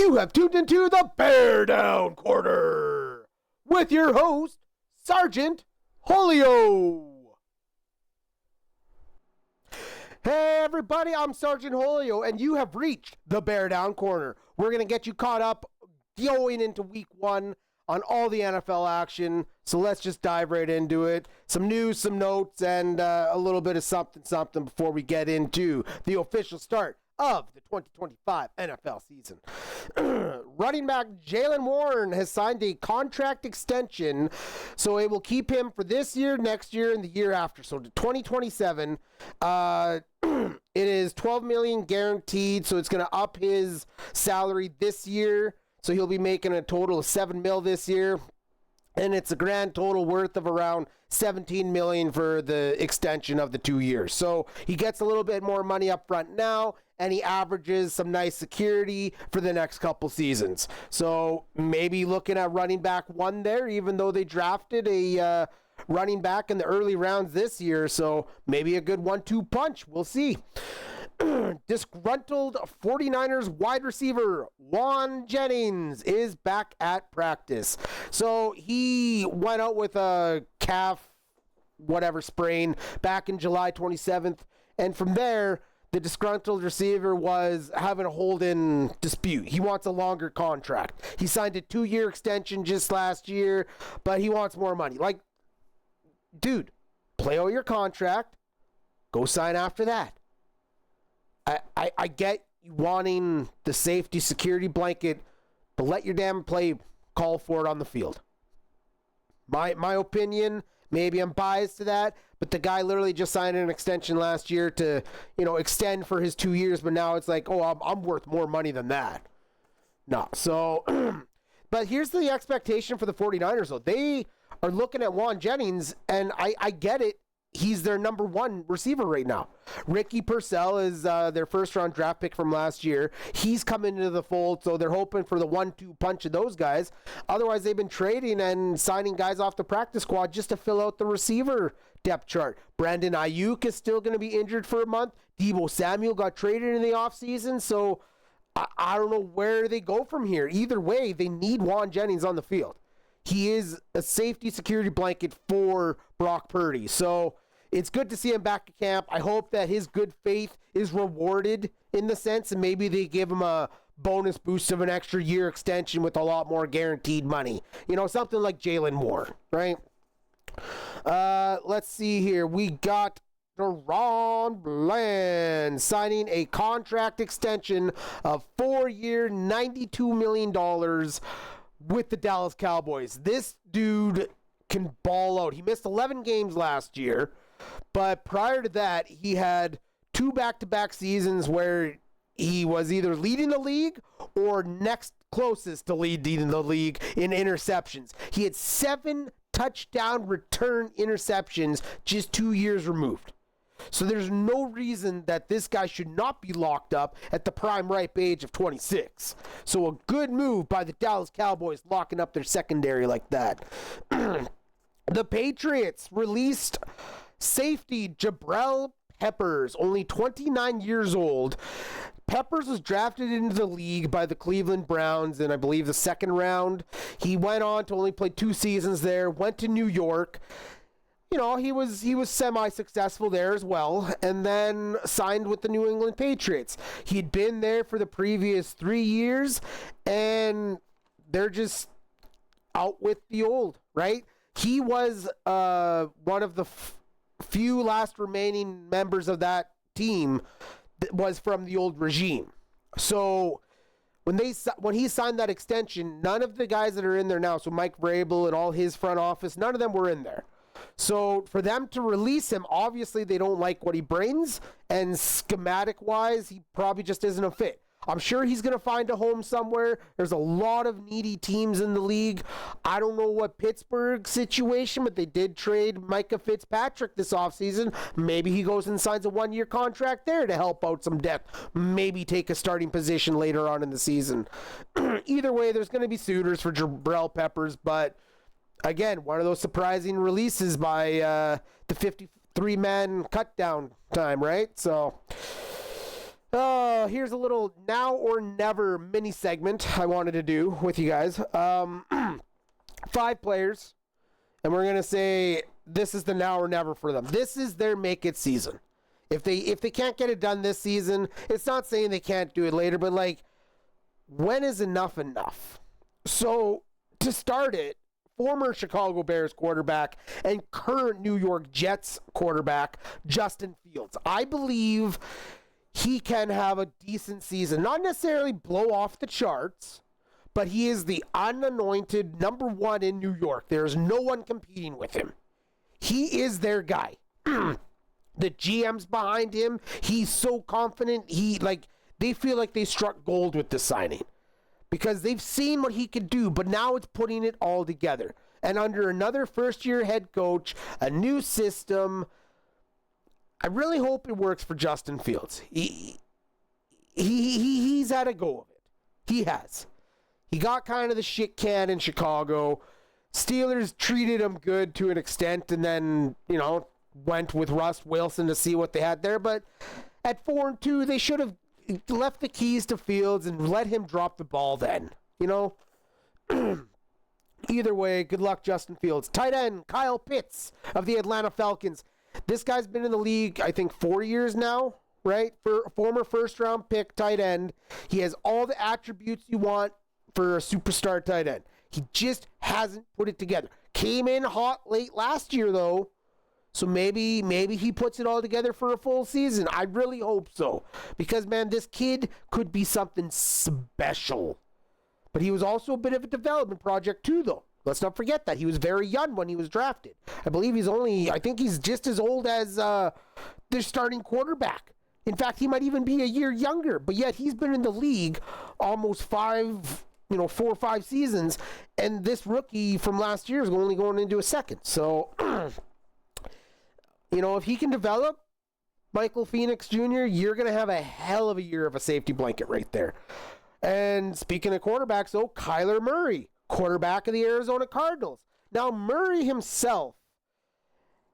You have tuned into the BearDown Corner with your host, Sergeant Holio. Hey everybody, I'm Sergeant Holio, and you have reached the BearDown Corner. We're going to get you caught up going into week one on all the NFL action, so let's just dive right into it. Some news, some notes, and a little bit of something before we get into the official start of the 2025 NFL season. Running back Jaylen Warren has signed a contract extension, so it will keep him for this year, next year, and the year after. So to 2027, it is $12 million guaranteed, so it's going to up his salary this year. So he'll be making a total of $7 million this year. And it's a grand total worth of around $17 million for the extension of the 2 years. So he gets a little bit more money up front now, and he averages some nice security for the next couple seasons. So maybe looking at running back one there, even though they drafted a running back in the early rounds this year. So maybe a good 1-2 punch. We'll see. Disgruntled 49ers wide receiver Juan Jennings is back at practice. So he went out with a calf, whatever, sprain back in July 27th. And from there, the disgruntled receiver was having a hold-in dispute. He wants a longer contract. He signed a 2-year extension just last year, but he wants more money. Like, dude, play out your contract. Go sign after that. I get you wanting the safety security blanket, but let your damn play call for it on the field. My opinion, maybe I'm biased to that, but the guy literally just signed an extension last year to, extend for his 2 years, but now it's like, oh, I'm worth more money than that. No, so, but here's the expectation for the 49ers, though. They are looking at Juan Jennings, and I get it. He's their number one receiver right now. Ricky Purcell is their first-round draft pick from last year. He's coming into the fold, so they're hoping for the 1-2 punch of those guys. Otherwise, they've been trading and signing guys off the practice squad just to fill out the receiver depth chart. Brandon Ayuk is still going to be injured for a month. Deebo Samuel got traded in the offseason, so I don't know where they go from here. Either way, they need Juan Jennings on the field. He is a safety security blanket for Brock Purdy. So it's good to see him back at camp. I hope that his good faith is rewarded in the sense, and maybe they give him a bonus boost of an extra year extension with a lot more guaranteed money. Something like Jaylen Warren, right? Let's see here. We got DaRon Bland signing a contract extension of 4-year, $92 million with the Dallas Cowboys. This dude can ball out. He missed 11 games last year, but prior to that, he had 2 back-to-back seasons where he was either leading the league or next closest to leading the league in interceptions. He had 7 touchdown return interceptions just 2 years removed. So there's no reason that this guy should not be locked up at the prime ripe age of 26. So a good move by the Dallas Cowboys locking up their secondary like that. The Patriots released safety Jabril Peppers, only 29 years old. Peppers was drafted into the league by the Cleveland Browns in, I believe, the second round. He went on to only play 2 seasons there, went to New York. He was semi-successful there as well, and then signed with the New England Patriots. He'd been there for the previous 3 years, and they're just out with the old, right? He was one of the few last remaining members of that team that was from the old regime. So when he signed that extension, none of the guys that are in there now, so Mike Vrabel and all his front office, none of them were in there. So for them to release him, obviously they don't like what he brings, and schematic-wise, he probably just isn't a fit. I'm sure he's going to find a home somewhere. There's a lot of needy teams in the league. I don't know what Pittsburgh's situation, but they did trade Micah Fitzpatrick this offseason. Maybe he goes and signs a 1-year contract there to help out some depth. Maybe take a starting position later on in the season. Either way, there's going to be suitors for Jabril Peppers, but again, one of those surprising releases by the 53-man cut down time, right? So Here's a little now or never mini segment I wanted to do with you guys. 5 players, and we're gonna say this is the now or never for them. This is their make it season. If they can't get it done this season, it's not saying they can't do it later, but like, when is enough enough? So to start it, former Chicago Bears quarterback and current New York Jets quarterback Justin Fields. I believe he can have a decent season, not necessarily blow off the charts, but he is the unanointed number 1 in New York. There's no one competing with him. He is their guy. The GM's behind him. He's so confident. They feel like they struck gold with this signing because they've seen what he could do, but now it's putting it all together. And under another first-year head coach, a new system, I really hope it works for Justin Fields. He's had a go of it. He has. He got kind of the shit can in Chicago. Steelers treated him good to an extent, and then, went with Russ Wilson to see what they had there. But at 4-2, they should have left the keys to Fields and let him drop the ball then. Either way, good luck, Justin Fields. Tight end, Kyle Pitts of the Atlanta Falcons. This guy's been in the league, I think, 4 years now, right? For former first-round pick tight end. He has all the attributes you want for a superstar tight end. He just hasn't put it together. Came in hot late last year, though. So maybe he puts it all together for a full season. I really hope so. Because, man, this kid could be something special. But he was also a bit of a development project, too, though. Let's not forget that. He was very young when he was drafted. I believe I think he's just as old as their starting quarterback. In fact, he might even be a year younger. But yet he's been in the league almost 4 or 5 seasons. And this rookie from last year is only going into a second. So, if he can develop Michael Phoenix Jr., you're going to have a hell of a year of a safety blanket right there. And speaking of quarterbacks, Kyler Murray, quarterback of the Arizona Cardinals. Now, Murray himself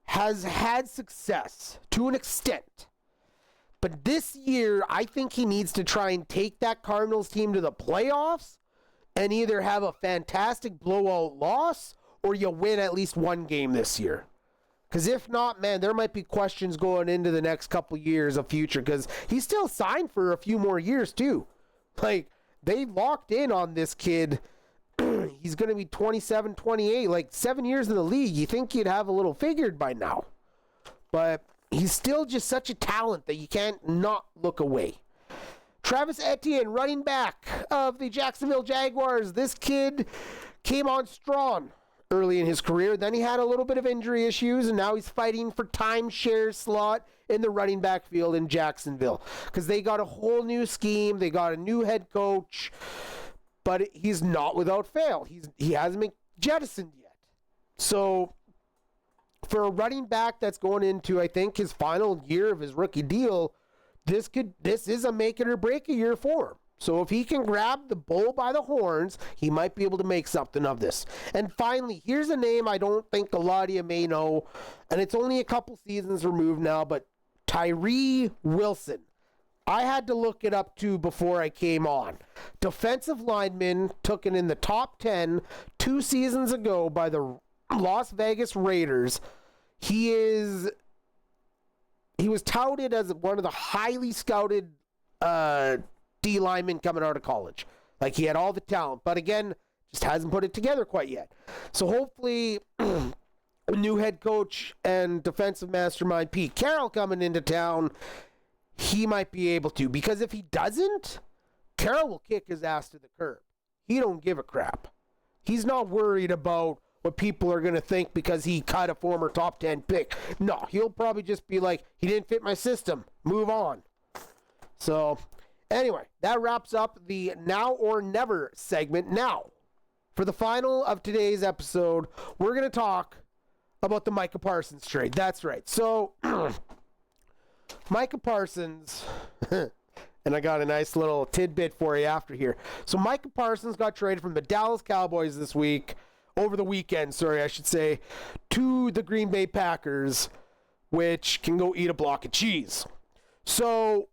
has had success to an extent. But this year, I think he needs to try and take that Cardinals team to the playoffs and either have a fantastic blowout loss or you win at least one game this year. Because if not, man, there might be questions going into the next couple years of future because he's still signed for a few more years, too. Like, they locked in on this kid. He's going to be 27, 28, like 7 years in the league. You think he'd have a little figured by now. But he's still just such a talent that you can't not look away. Travis Etienne, running back of the Jacksonville Jaguars. This kid came on strong early in his career. Then he had a little bit of injury issues, and now he's fighting for timeshare slot in the running back field in Jacksonville because they got a whole new scheme. They got a new head coach, but he's not without fail. He hasn't been jettisoned yet. So for a running back that's going into, I think, his final year of his rookie deal, this is a make it or break it year for him. So if he can grab the bull by the horns, he might be able to make something of this. And finally, here's a name I don't think a lot of you may know, and it's only a couple seasons removed now, but Tyree Wilson. I had to look it up too before I came on. Defensive lineman taken in the top 10 2 seasons ago by the Las Vegas Raiders. He was touted as one of the highly scouted D linemen coming out of college. Like, he had all the talent, but again, just hasn't put it together quite yet. So hopefully a new head coach and defensive mastermind Pete Carroll coming into town, he might be able to. Because if he doesn't, Carroll will kick his ass to the curb. He don't give a crap. He's not worried about what people are going to think because he cut a former top 10 pick. No, he'll probably just be like, he didn't fit my system. Move on. So, anyway, that wraps up the Now or Never segment. Now, for the final of today's episode, we're going to talk about the Micah Parsons trade. That's right. So, Micah Parsons, and I got a nice little tidbit for you after here. So, Micah Parsons got traded from the Dallas Cowboys over the weekend, to the Green Bay Packers, which can go eat a block of cheese. So,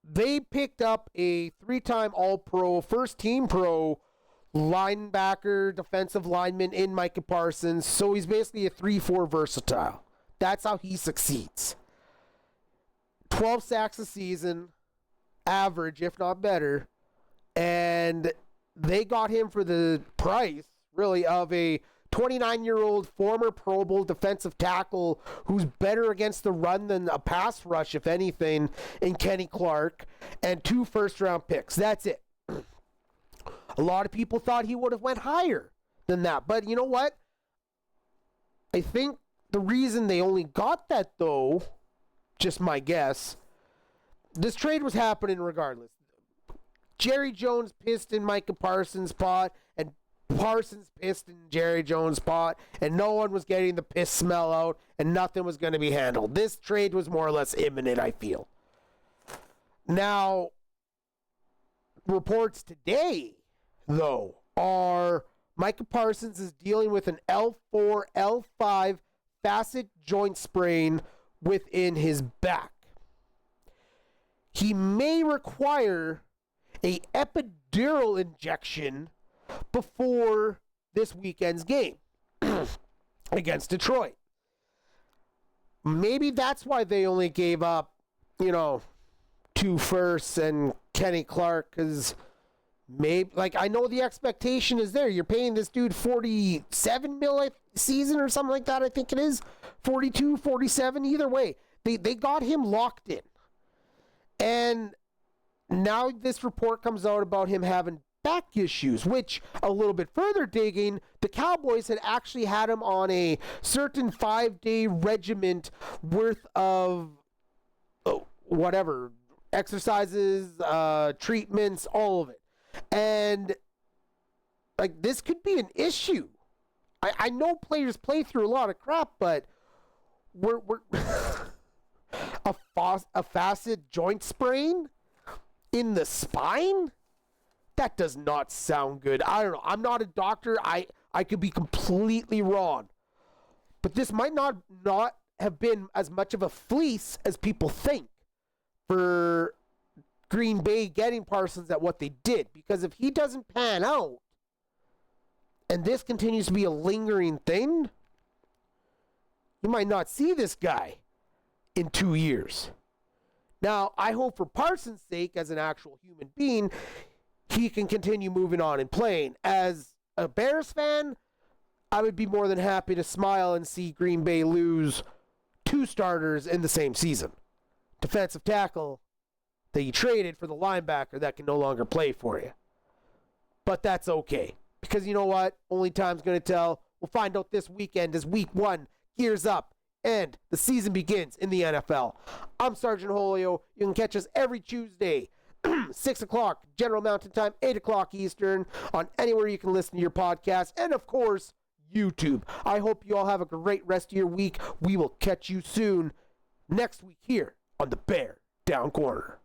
they picked up a 3-time All-Pro, first-team Pro linebacker, defensive lineman in Micah Parsons. So he's basically a 3-4 versatile. That's how he succeeds. 12 sacks a season, average, if not better. And they got him for the price, really, of a 29-year-old former Pro Bowl defensive tackle who's better against the run than a pass rush, if anything, in Kenny Clark, and 2 first-round picks. That's it. A lot of people thought he would have went higher than that. But you know what? I think the reason they only got that, though, just my guess, this trade was happening regardless. Jerry Jones pissed in Micah Parsons' pot, and Parsons pissed in Jerry Jones' pot, and no one was getting the piss smell out, and nothing was going to be handled. This trade was more or less imminent, I feel. Now, reports today, though, are Micah Parsons is dealing with an L4, L5 facet joint sprain within his back. He may require a epidural injection before this weekend's game against Detroit. Maybe that's why they only gave up, 2 firsts and Kenny Clark, because maybe, I know the expectation is there. You're paying this dude $47 million a season or something like that, I think it is. 42, 47, either way. They got him locked in. And now this report comes out about him having back issues, which, a little bit further digging, the Cowboys had actually had him on a certain 5-day regiment worth of exercises, treatments, all of it. And this could be an issue. I know players play through a lot of crap, but we're a facet joint sprain in the spine? That does not sound good. I don't know. I'm not a doctor. I could be completely wrong. But this might not have been as much of a fleece as people think for Green Bay getting Parsons at what they did. Because if he doesn't pan out, and this continues to be a lingering thing, you might not see this guy in 2 years. Now, I hope for Parsons' sake, as an actual human being, he can continue moving on and playing. As a Bears fan, I would be more than happy to smile and see Green Bay lose 2 starters in the same season. Defensive tackle that you traded for the linebacker that can no longer play for you. But that's okay. Because you know what? Only time's going to tell. We'll find out this weekend as week 1 gears up and the season begins in the NFL. I'm Sergeant Holio. You can catch us every Tuesday, 6 o'clock General Mountain Time, 8 o'clock Eastern, on anywhere you can listen to your podcast, and of course, YouTube. I hope you all have a great rest of your week. We will catch you soon next week here on the Bear Down Corner.